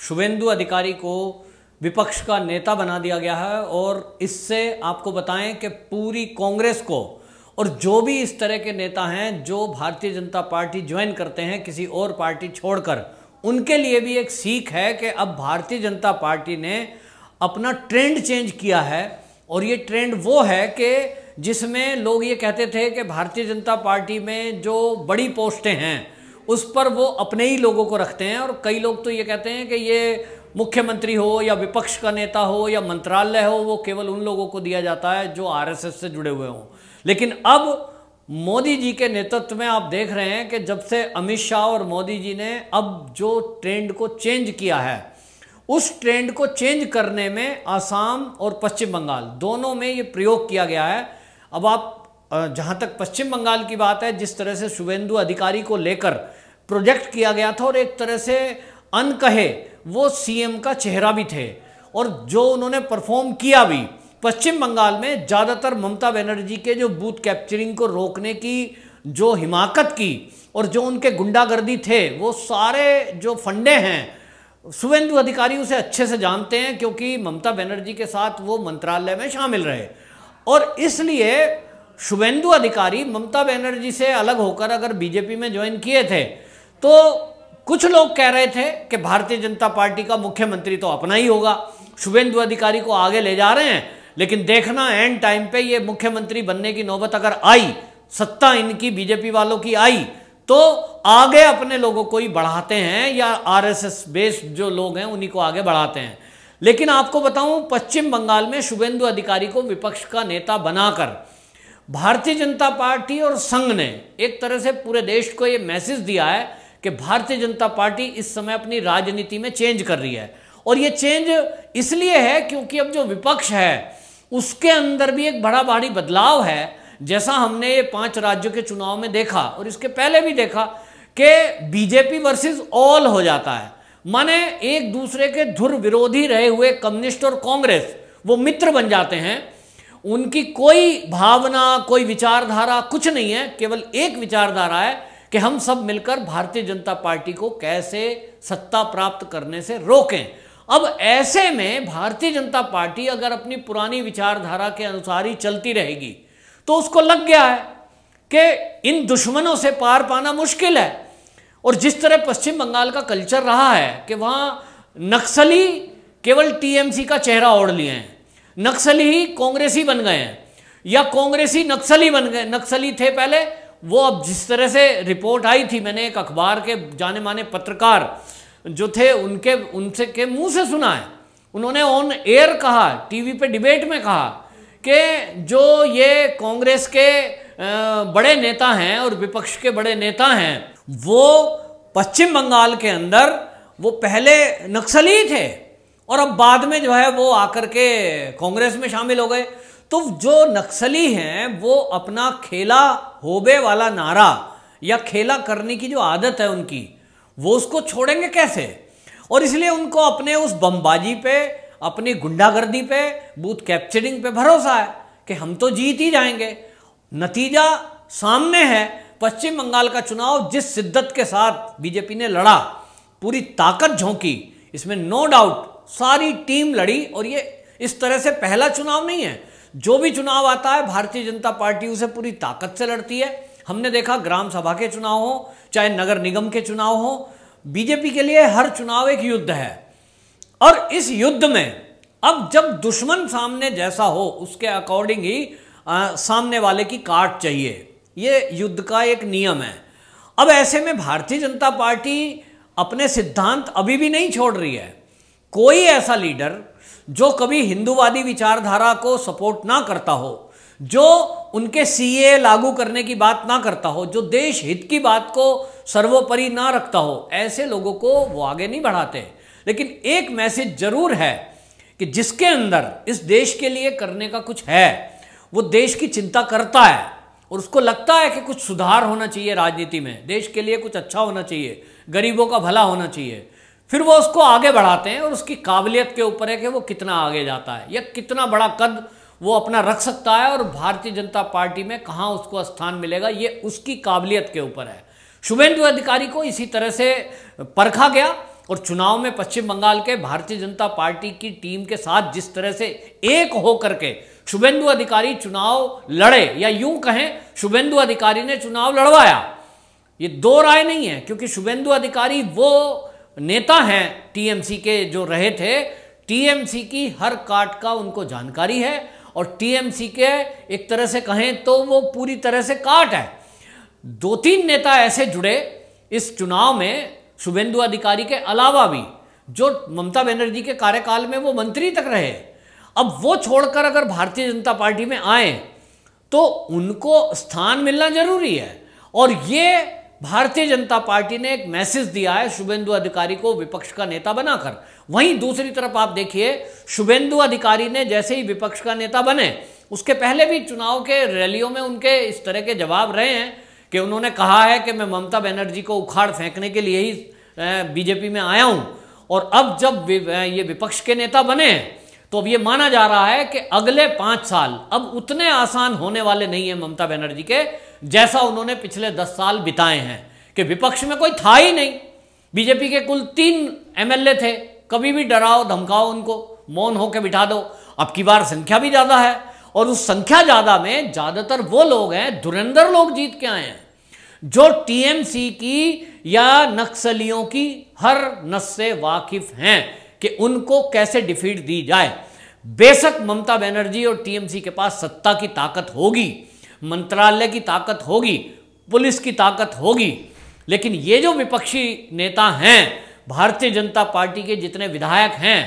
शुभेंदु अधिकारी को विपक्ष का नेता बना दिया गया है और इससे आपको बताएं कि पूरी कांग्रेस को और जो भी इस तरह के नेता हैं जो भारतीय जनता पार्टी ज्वाइन करते हैं किसी और पार्टी छोड़कर, उनके लिए भी एक सीख है कि अब भारतीय जनता पार्टी ने अपना ट्रेंड चेंज किया है। और ये ट्रेंड वो है कि जिसमें लोग ये कहते थे कि भारतीय जनता पार्टी में जो बड़ी पोस्टें हैं उस पर वो अपने ही लोगों को रखते हैं, और कई लोग तो ये कहते हैं कि ये मुख्यमंत्री हो या विपक्ष का नेता हो या मंत्रालय हो, वो केवल उन लोगों को दिया जाता है जो आरएसएस से जुड़े हुए हों। लेकिन अब मोदी जी के नेतृत्व में आप देख रहे हैं कि जब से अमित शाह और मोदी जी ने अब जो ट्रेंड को चेंज किया है, उस ट्रेंड को चेंज करने में आसाम और पश्चिम बंगाल दोनों में ये प्रयोग किया गया है। अब आप जहाँ तक पश्चिम बंगाल की बात है, जिस तरह से शुभेंदु अधिकारी को लेकर प्रोजेक्ट किया गया था और एक तरह से अनकहे वो सीएम का चेहरा भी थे, और जो उन्होंने परफॉर्म किया भी पश्चिम बंगाल में, ज़्यादातर ममता बनर्जी के जो बूथ कैप्चरिंग को रोकने की जो हिमाकत की और जो उनके गुंडागर्दी थे, वो सारे जो फंडे हैं शुभेंदु अधिकारी उसे अच्छे से जानते हैं, क्योंकि ममता बनर्जी के साथ वो मंत्रालय में शामिल रहे। और इसलिए शुभेंदु अधिकारी ममता बनर्जी से अलग होकर अगर बीजेपी में ज्वाइन किए थे तो कुछ लोग कह रहे थे कि भारतीय जनता पार्टी का मुख्यमंत्री तो अपना ही होगा, शुभेंदु अधिकारी को आगे ले जा रहे हैं। लेकिन देखना एंड टाइम पे ये मुख्यमंत्री बनने की नौबत अगर आई, सत्ता इनकी बीजेपी वालों की आई, तो आगे अपने लोगों को ही बढ़ाते हैं या आरएसएस बेस्ड जो लोग हैं उन्हीं को आगे बढ़ाते हैं। लेकिन आपको बताऊं, पश्चिम बंगाल में शुभेंदु अधिकारी को विपक्ष का नेता बनाकर भारतीय जनता पार्टी और संघ ने एक तरह से पूरे देश को ये मैसेज दिया है कि भारतीय जनता पार्टी इस समय अपनी राजनीति में चेंज कर रही है। और ये चेंज इसलिए है क्योंकि अब जो विपक्ष है उसके अंदर भी एक बड़ा भारी बदलाव है, जैसा हमने ये 5 राज्यों के चुनाव में देखा और इसके पहले भी देखा कि बीजेपी वर्सेस ऑल हो जाता है। माने एक दूसरे के धुर विरोधी रहे हुए कम्युनिस्ट और कांग्रेस वो मित्र बन जाते हैं। उनकी कोई भावना, कोई विचारधारा कुछ नहीं है, केवल एक विचारधारा है कि हम सब मिलकर भारतीय जनता पार्टी को कैसे सत्ता प्राप्त करने से रोकें। अब ऐसे में भारतीय जनता पार्टी अगर अपनी पुरानी विचारधारा के अनुसार ही चलती रहेगी तो उसको लग गया है कि इन दुश्मनों से पार पाना मुश्किल है। और जिस तरह पश्चिम बंगाल का कल्चर रहा है कि वहां नक्सली केवल टीएमसी का चेहरा ओढ़ लिए हैं, नक्सली ही कांग्रेसी बन गए हैं या कांग्रेसी नक्सली बन गए, नक्सली थे पहले वो। अब जिस तरह से रिपोर्ट आई थी, मैंने एक अखबार के जाने माने पत्रकार जो थे उनसे के मुंह से सुना है, उन्होंने ऑन एयर कहा, टीवी पे डिबेट में कहा कि जो ये कांग्रेस के बड़े नेता हैं और विपक्ष के बड़े नेता हैं वो पश्चिम बंगाल के अंदर वो पहले नक्सली थे और अब बाद में जो है वो आकर के कांग्रेस में शामिल हो गए। तो जो नक्सली हैं वो अपना खेला होबे वाला नारा या खेला करने की जो आदत है उनकी, वो उसको छोड़ेंगे कैसे। और इसलिए उनको अपने उस बमबाजी पे, अपनी गुंडागर्दी पे, बूथ कैप्चरिंग पे भरोसा है कि हम तो जीत ही जाएंगे। नतीजा सामने है, पश्चिम बंगाल का चुनाव जिस शिद्दत के साथ बीजेपी ने लड़ा, पूरी ताकत झोंकी, इसमें नो डाउट सारी टीम लड़ी। और ये इस तरह से पहला चुनाव नहीं है, जो भी चुनाव आता है भारतीय जनता पार्टी उसे पूरी ताकत से लड़ती है। हमने देखा ग्राम सभा के चुनाव हो चाहे नगर निगम के चुनाव हो, बीजेपी के लिए हर चुनाव एक युद्ध है। और इस युद्ध में अब जब दुश्मन सामने जैसा हो उसके अकॉर्डिंग ही सामने वाले की काट चाहिए, ये युद्ध का एक नियम है। अब ऐसे में भारतीय जनता पार्टी अपने सिद्धांत अभी भी नहीं छोड़ रही है। कोई ऐसा लीडर जो कभी हिंदूवादी विचारधारा को सपोर्ट ना करता हो, जो उनके सीए लागू करने की बात ना करता हो, जो देश हित की बात को सर्वोपरि ना रखता हो, ऐसे लोगों को वो आगे नहीं बढ़ाते। लेकिन एक मैसेज जरूर है कि जिसके अंदर इस देश के लिए करने का कुछ है, वो देश की चिंता करता है और उसको लगता है कि कुछ सुधार होना चाहिए राजनीति में, देश के लिए कुछ अच्छा होना चाहिए, गरीबों का भला होना चाहिए, फिर वो उसको आगे बढ़ाते हैं। और उसकी काबिलियत के ऊपर है कि वो कितना आगे जाता है या कितना बड़ा कद वो अपना रख सकता है और भारतीय जनता पार्टी में कहाँ उसको स्थान मिलेगा, ये उसकी काबिलियत के ऊपर है। शुभेंदु अधिकारी को इसी तरह से परखा गया और चुनाव में पश्चिम बंगाल के भारतीय जनता पार्टी की टीम के साथ जिस तरह से एक होकर के शुभेंदु अधिकारी चुनाव लड़े, या यूं कहें शुभेंदु अधिकारी ने चुनाव लड़वाया, ये दो राय नहीं है। क्योंकि शुभेंदु अधिकारी वो नेता हैं टीएमसी के जो रहे थे, टीएमसी की हर काट का उनको जानकारी है, और टीएमसी के एक तरह से कहें तो वो पूरी तरह से काट है। 2-3 नेता ऐसे जुड़े इस चुनाव में शुभेंदु अधिकारी के अलावा भी, जो ममता बनर्जी के कार्यकाल में वो मंत्री तक रहे। अब वो छोड़कर अगर भारतीय जनता पार्टी में आए तो उनको स्थान मिलना जरूरी है, और ये भारतीय जनता पार्टी ने एक मैसेज दिया है शुभेंदु अधिकारी को विपक्ष का नेता बनाकर। वहीं दूसरी तरफ आप देखिए, शुभेंदु अधिकारी ने जैसे ही विपक्ष का नेता बने, उसके पहले भी चुनाव के रैलियों में उनके इस तरह के जवाब रहे हैं कि उन्होंने कहा है कि मैं ममता बनर्जी को उखाड़ फेंकने के लिए ही बीजेपी में आया हूं, और अब जब ये विपक्ष के नेता बने तो अब ये माना जा रहा है कि अगले 5 साल अब उतने आसान होने वाले नहीं है ममता बनर्जी के, जैसा उन्होंने पिछले 10 साल बिताए हैं कि विपक्ष में कोई था ही नहीं। बीजेपी के कुल 3 एमएलए थे, कभी भी डराओ धमकाओ उनको, मौन होकर बिठा दो। अब की बार संख्या भी ज्यादा है, और उस संख्या ज्यादा में ज्यादातर वो लोग हैं, धुरंधर लोग जीत के आए हैं, जो टीएमसी की या नक्सलियों की हर नस से वाकिफ हैं कि उनको कैसे डिफीट दी जाए। बेशक ममता बनर्जी और टीएमसी के पास सत्ता की ताकत होगी, मंत्रालय की ताकत होगी, पुलिस की ताकत होगी, लेकिन ये जो विपक्षी नेता हैं, भारतीय जनता पार्टी के जितने विधायक हैं,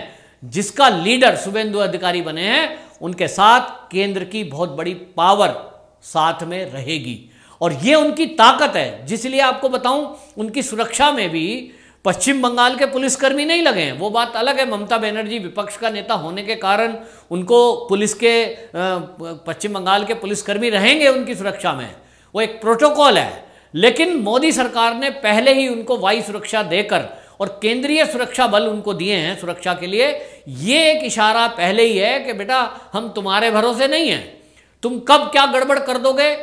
जिसका लीडर शुभेंदु अधिकारी बने हैं, उनके साथ केंद्र की बहुत बड़ी पावर साथ में रहेगी, और ये उनकी ताकत है। जिसलिए आपको बताऊं, उनकी सुरक्षा में भी पश्चिम बंगाल के पुलिसकर्मी नहीं लगे हैं। वो बात अलग है, ममता बनर्जी विपक्ष का नेता होने के कारण उनको पुलिस के पश्चिम बंगाल के पुलिसकर्मी रहेंगे उनकी सुरक्षा में, वो एक प्रोटोकॉल है। लेकिन मोदी सरकार ने पहले ही उनको वायु सुरक्षा देकर और केंद्रीय सुरक्षा बल उनको दिए हैं सुरक्षा के लिए। ये एक इशारा पहले ही है कि बेटा हम तुम्हारे भरोसे नहीं हैं, तुम कब क्या गड़बड़ कर दोगे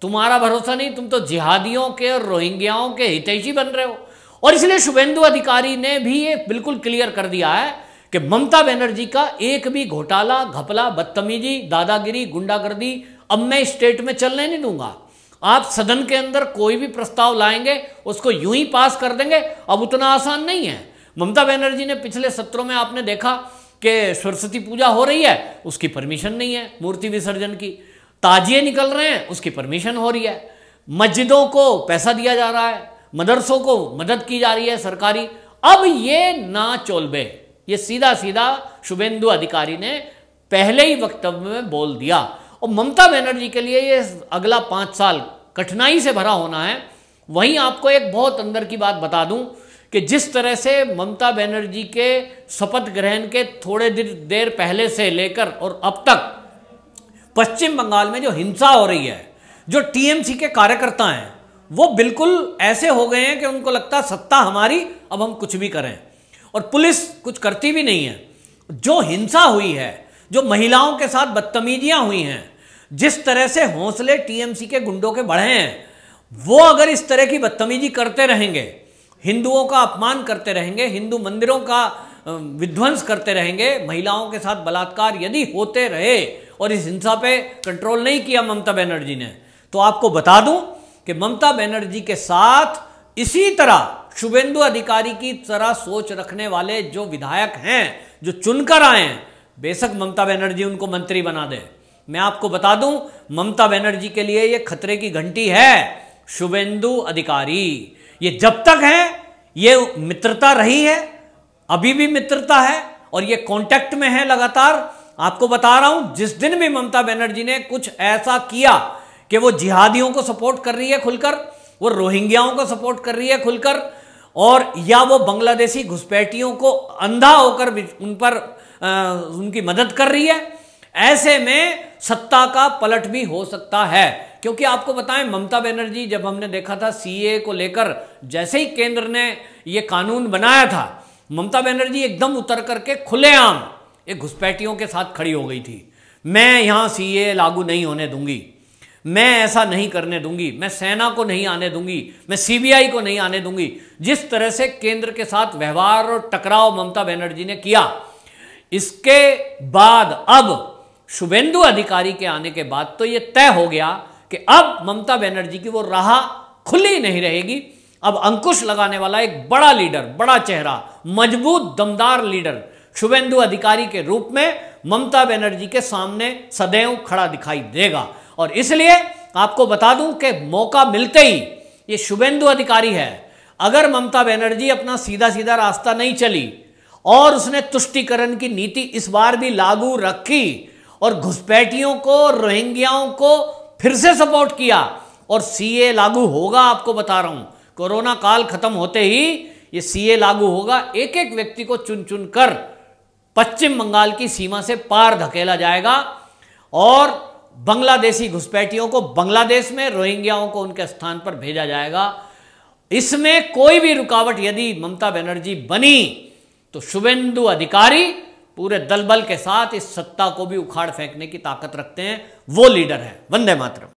तुम्हारा भरोसा नहीं, तुम तो जिहादियों के और रोहिंग्याओं के हितैषी बन रहे हो। और इसलिए शुभेंदु अधिकारी ने भी ये बिल्कुल क्लियर कर दिया है कि ममता बनर्जी का एक भी घोटाला, घपला, बदतमीजी, दादागिरी, गुंडागर्दी अब मैं स्टेट में चलने नहीं दूंगा। आप सदन के अंदर कोई भी प्रस्ताव लाएंगे उसको यूं ही पास कर देंगे, अब उतना आसान नहीं है। ममता बनर्जी ने पिछले सत्रों में आपने देखा कि सरस्वती पूजा हो रही है, उसकी परमिशन नहीं है, मूर्ति विसर्जन की, ताजिए निकल रहे हैं, उसकी परमिशन हो रही है, मस्जिदों को पैसा दिया जा रहा है, मदरसों को मदद की जा रही है सरकारी। अब ये ना चोलबे, ये सीधा सीधा शुभेंदु अधिकारी ने पहले ही वक्तव्य में बोल दिया। और ममता बनर्जी के लिए ये अगला 5 साल कठिनाई से भरा होना है। वहीं आपको एक बहुत अंदर की बात बता दूं कि जिस तरह से ममता बनर्जी के शपथ ग्रहण के थोड़े देर पहले से लेकर और अब तक पश्चिम बंगाल में जो हिंसा हो रही है, जो टीएमसी के कार्यकर्ता हैं वो बिल्कुल ऐसे हो गए हैं कि उनको लगता है सत्ता हमारी, अब हम कुछ भी करें, और पुलिस कुछ करती भी नहीं है। जो हिंसा हुई है, जो महिलाओं के साथ बदतमीजियां हुई हैं, जिस तरह से हौसले टीएमसी के गुंडों के बढ़े हैं, वो अगर इस तरह की बदतमीजी करते रहेंगे, हिंदुओं का अपमान करते रहेंगे, हिंदू मंदिरों का विध्वंस करते रहेंगे, महिलाओं के साथ बलात्कार यदि होते रहे और इस हिंसा पे कंट्रोल नहीं किया ममता बनर्जी ने, तो आपको बता दूं कि ममता बनर्जी के साथ इसी तरह शुभेंदु अधिकारी की तरह सोच रखने वाले जो विधायक हैं, जो चुनकर आए हैं, बेशक ममता बनर्जी उनको मंत्री बना दे, मैं आपको बता दूं ममता बनर्जी के लिए ये खतरे की घंटी है। शुभेंदु अधिकारी ये जब तक है, ये मित्रता रही है, अभी भी मित्रता है, और ये कांटेक्ट में है लगातार। आपको बता रहा हूं, जिस दिन भी ममता बनर्जी ने कुछ ऐसा किया कि वो जिहादियों को सपोर्ट कर रही है खुलकर, वो रोहिंग्याओं को सपोर्ट कर रही है खुलकर, और या वो बांग्लादेशी घुसपैठियों को अंधा होकर उन पर उनकी मदद कर रही है, ऐसे में सत्ता का पलट भी हो सकता है। क्योंकि आपको बताएं, ममता बनर्जी जब हमने देखा था सीए को लेकर, जैसे ही केंद्र ने ये कानून बनाया था, ममता बनर्जी एकदम उतर करके खुलेआम एक घुसपैठियों के साथ खड़ी हो गई थी। मैं यहां सीए लागू नहीं होने दूंगी, मैं ऐसा नहीं करने दूंगी, मैं सेना को नहीं आने दूंगी, मैं सीबीआई को नहीं आने दूंगी। जिस तरह से केंद्र के साथ व्यवहार और टकराव ममता बनर्जी ने किया, इसके बाद अब शुभेंदु अधिकारी के आने के बाद तो यह तय हो गया कि अब ममता बनर्जी की वो राह खुली नहीं रहेगी। अब अंकुश लगाने वाला एक बड़ा लीडर, बड़ा चेहरा, मजबूत दमदार लीडर शुभेंदु अधिकारी के रूप में ममता बनर्जी के सामने सदैव खड़ा दिखाई देगा। और इसलिए आपको बता दूं कि मौका मिलते ही ये शुभेंदु अधिकारी है, अगर ममता बनर्जी अपना सीधा सीधा रास्ता नहीं चली और उसने तुष्टीकरण की नीति इस बार भी लागू रखी और घुसपैठियों को, रोहिंग्याओं को फिर से सपोर्ट किया और सीए लागू होगा, आपको बता रहा हूं, कोरोना काल खत्म होते ही ये सीए लागू होगा। एक एक व्यक्ति को चुन चुन कर पश्चिम बंगाल की सीमा से पार धकेला जाएगा और बांग्लादेशी घुसपैठियों को बांग्लादेश में, रोहिंग्याओं को उनके स्थान पर भेजा जाएगा। इसमें कोई भी रुकावट यदि ममता बनर्जी बनी तो शुभेंदु अधिकारी पूरे दल बल के साथ इस सत्ता को भी उखाड़ फेंकने की ताकत रखते हैं। वो लीडर है। वंदे मातरम।